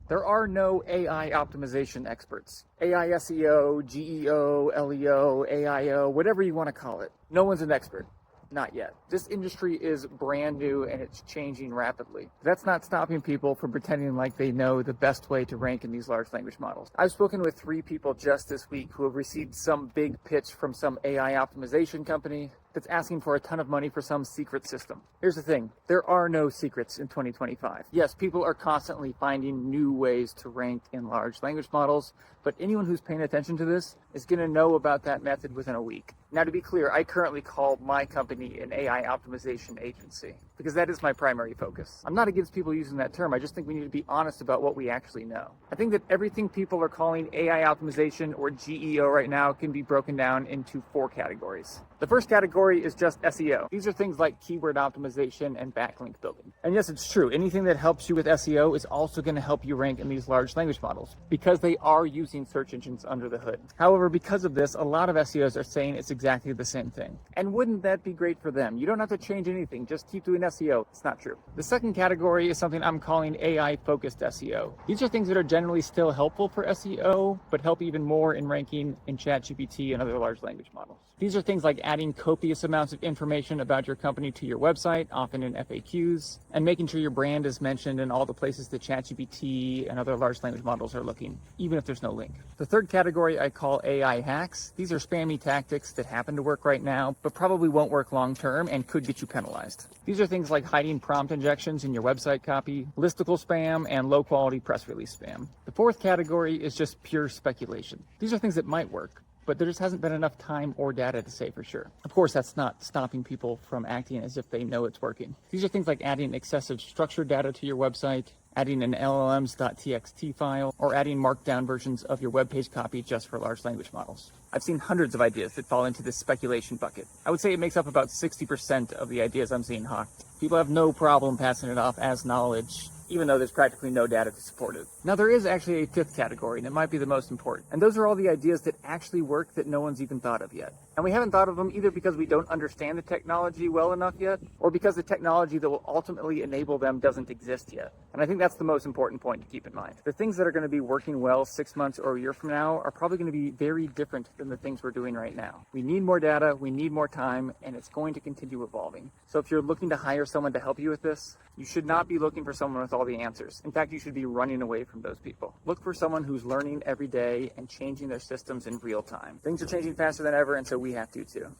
There are no AI optimization experts. AI SEO, GEO, LEO, AIO, whatever you want to call it. No one's an expert. Not yet. This industry is brand new and it's changing rapidly. That's not stopping people from pretending like they know the best way to rank in these large language models. I've spoken with 3 people just this week who have received some big pitch from some AI optimization company that's asking for a ton of money for some secret system. Here's the thing, there are no secrets in 2025. Yes, people are constantly finding new ways to rank in large language models, but anyone who's paying attention to this is going to know about that method within a week. Now, to be clear, I currently call my company an AI optimization agency because that is my primary focus. I'm not against people using that term. I just think we need to be honest about what we actually know. I think that everything people are calling AI optimization or GEO right now can be broken down into 4 categories. The first category is just SEO. These are things like keyword optimization and backlink building. And yes, it's true. Anything that helps you with SEO is also going to help you rank in these large language models because they are using search engines under the hood. However, because of this, a lot of SEOs are saying it's exactly the same thing. And wouldn't that be great for them? You don't have to change anything. Just keep doing SEO. It's not true. The second category is something I'm calling AI-focused SEO. These are things that are generally still helpful for SEO, but help even more in ranking in ChatGPT and other large language models. These are things like adding copious amounts of information about your company to your website, often in FAQs, and making sure your brand is mentioned in all the places that ChatGPT and other large language models are looking, even if there's no link. The third category I call AI hacks. These are spammy tactics that happen to work right now, but probably won't work long term and could get you penalized. These are things like hiding prompt injections in your website copy, listicle spam, and low quality press release spam. The fourth category is just pure speculation. These are things that might work, but there just hasn't been enough time or data to say for sure. Of course, that's not stopping people from acting as if they know it's working. These are things like adding excessive structured data to your website, adding an LLMs.txt file, or adding markdown versions of your web page copy just for large language models. I've seen hundreds of ideas that fall into this speculation bucket. I would say it makes up about 60% of the ideas I'm seeing hawked. People have no problem passing it off as knowledge, even though there's practically no data to support it. Now, there is actually a 5th category, and it might be the most important. And those are all the ideas that actually work that no one's even thought of yet. And we haven't thought of them either because we don't understand the technology well enough yet, or because the technology that will ultimately enable them doesn't exist yet. And I think that's the most important point to keep in mind. The things that are going to be working well 6 months or a year from now are probably going to be very different than the things we're doing right now. We need more data, we need more time, and it's going to continue evolving. So if you're looking to hire someone to help you with this, you should not be looking for someone with all the answers. In fact, you should be running away from those people. Look for someone who's learning every day and changing their systems in real time. Things are changing faster than ever, and so we have to too.